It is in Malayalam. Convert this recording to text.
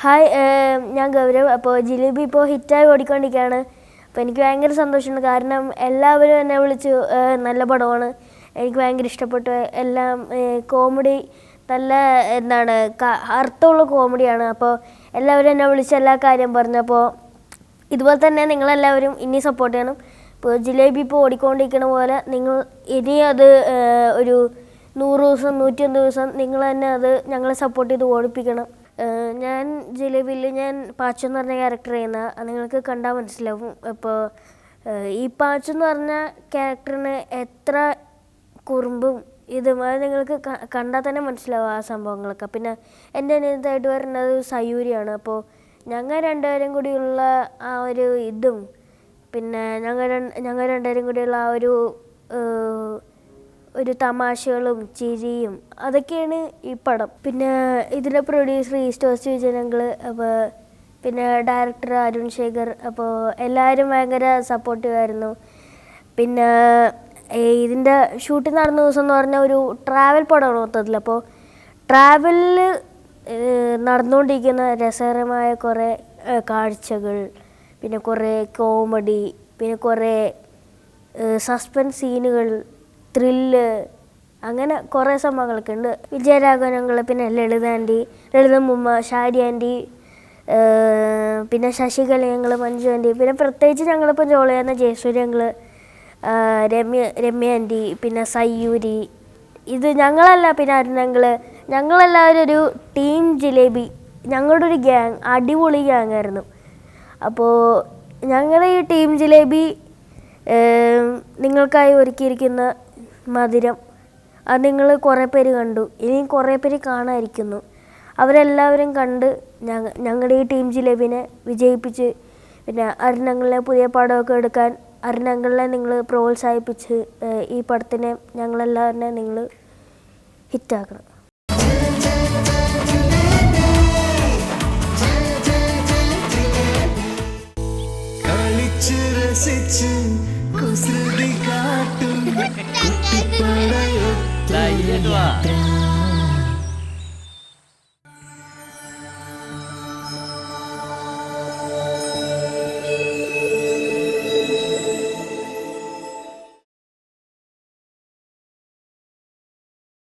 ഹായ്, ഞാൻ ഗൗരവ്. അപ്പോൾ ജിലേബി ഇപ്പോൾ ഹിറ്റായി ഓടിക്കൊണ്ടിരിക്കുകയാണ്. അപ്പോൾ എനിക്ക് ഭയങ്കര സന്തോഷമുണ്ട്. കാരണം എല്ലാവരും എന്നെ വിളിച്ചു നല്ല പടമാണ്, എനിക്ക് ഭയങ്കര ഇഷ്ടപ്പെട്ടു, എല്ലാം കോമഡി, നല്ല അർത്ഥമുള്ള കോമഡിയാണ്. അപ്പോൾ എല്ലാവരും എന്നെ വിളിച്ച് എല്ലാ കാര്യം പറഞ്ഞു. അപ്പോൾ ഇതുപോലെ തന്നെ നിങ്ങളെല്ലാവരും ഇനി സപ്പോർട്ട് ചെയ്യണം. ഇപ്പോൾ ജിലേബി ഇപ്പോൾ ഓടിക്കൊണ്ടിരിക്കുന്ന പോലെ നിങ്ങൾ ഇനി അത് ഒരു 100 ദിവസം 101 ദിവസം നിങ്ങൾ തന്നെ അത് ഞങ്ങളെ സപ്പോർട്ട് ചെയ്ത് ഓടിപ്പിക്കണം. ഞാൻ ജിലേബിയിൽ പാച്ചു എന്ന് പറഞ്ഞ ക്യാരക്ടർ ചെയ്യുന്ന, നിങ്ങൾക്ക് കണ്ടാൽ മനസ്സിലാവും. അപ്പോൾ ഈ പാച്ചു എന്ന് പറഞ്ഞ ക്യാരക്ടറിന് എത്ര കുറുമ്പും ഇതുമായി നിങ്ങൾക്ക് കണ്ടാൽ തന്നെ മനസ്സിലാവും ആ സംഭവങ്ങളൊക്കെ. പിന്നെ എൻ്റെ അനിയത്തായിട്ട് വരുന്നത് സയൂരിയാണ്. അപ്പോൾ ഞങ്ങൾ രണ്ടുപേരും കൂടിയുള്ള ആ ഒരു ഇതും, പിന്നെ ഞങ്ങൾ രണ്ടുപേരും കൂടിയുള്ള ആ ഒരു തമാശകളും ചിരിയും അതൊക്കെയാണ് ഈ പടം. പിന്നെ ഇതിൻ്റെ പ്രൊഡ്യൂസർ ഈസ്റ്റ് വിജയനങ്ങൾ, അപ്പോൾ പിന്നെ ഡയറക്ടർ അരുൺ ശേഖർ. അപ്പോൾ എല്ലാവരും ഭയങ്കര സപ്പോർട്ടീവായിരുന്നു. പിന്നെ ഇതിൻ്റെ ഷൂട്ടിംഗ് നടന്ന ദിവസം എന്ന് പറഞ്ഞാൽ ഒരു ട്രാവൽ പടമാണ് മൊത്തത്തിൽ. അപ്പോൾ ട്രാവലിൽ നടന്നുകൊണ്ടിരിക്കുന്ന രസകരമായ കുറേ കാഴ്ചകൾ, പിന്നെ കുറേ കോമഡി, പിന്നെ കുറേ സസ്പെൻസ് സീനുകൾ, ത്രില്ല്, അങ്ങനെ കുറേ സംഭവങ്ങളൊക്കെ ഉണ്ട്. വിജയരാഘവനങ്ങൾ, പിന്നെ ലളിതമുമ്മ, ഷാരി ആൻറ്റി, പിന്നെ ശശികല ഞങ്ങൾ, മഞ്ജു ആൻറ്റി, പിന്നെ പ്രത്യേകിച്ച് ഞങ്ങളിപ്പോൾ ജോളി ചെയ്യുന്ന ജയസൂര്യ ഞങ്ങൾ, രമ്യ ആൻറ്റി, പിന്നെ സയ്യൂരി. ഇത് ഞങ്ങളല്ല, പിന്നെ അരുണങ്ങൾ, ഞങ്ങളെല്ലാവരും ഒരു ടീം ജിലേബി, ഞങ്ങളുടെ ഒരു ഗ്യാങ്, അടിപൊളി ഗ്യാങ് ആയിരുന്നു. അപ്പോൾ ഞങ്ങളുടെ ഈ ടീം ജിലേബി നിങ്ങൾക്കായി ഒരുക്കിയിരിക്കുന്ന മധുരം, അത് നിങ്ങൾ കുറേ പേര് കണ്ടു, ഇനിയും കുറേ പേര് കാണാതിരിക്കുന്നു. അവരെല്ലാവരും കണ്ട് ഞങ്ങളുടെ ഈ ടീം ജിലേബിനെ വിജയിപ്പിച്ച്, പിന്നെ അരുണങ്ങളിലെ പുതിയ പടമൊക്കെ എടുക്കാൻ അരുണങ്ങളിലെ നിങ്ങൾ പ്രോത്സാഹിപ്പിച്ച് ഈ പടത്തിനെ ഞങ്ങളെല്ലാവരും നിങ്ങൾ ഹിറ്റാക്കണം. കുസൃതി കാട്ടും കുട്ടിപ്പടയൊത്തു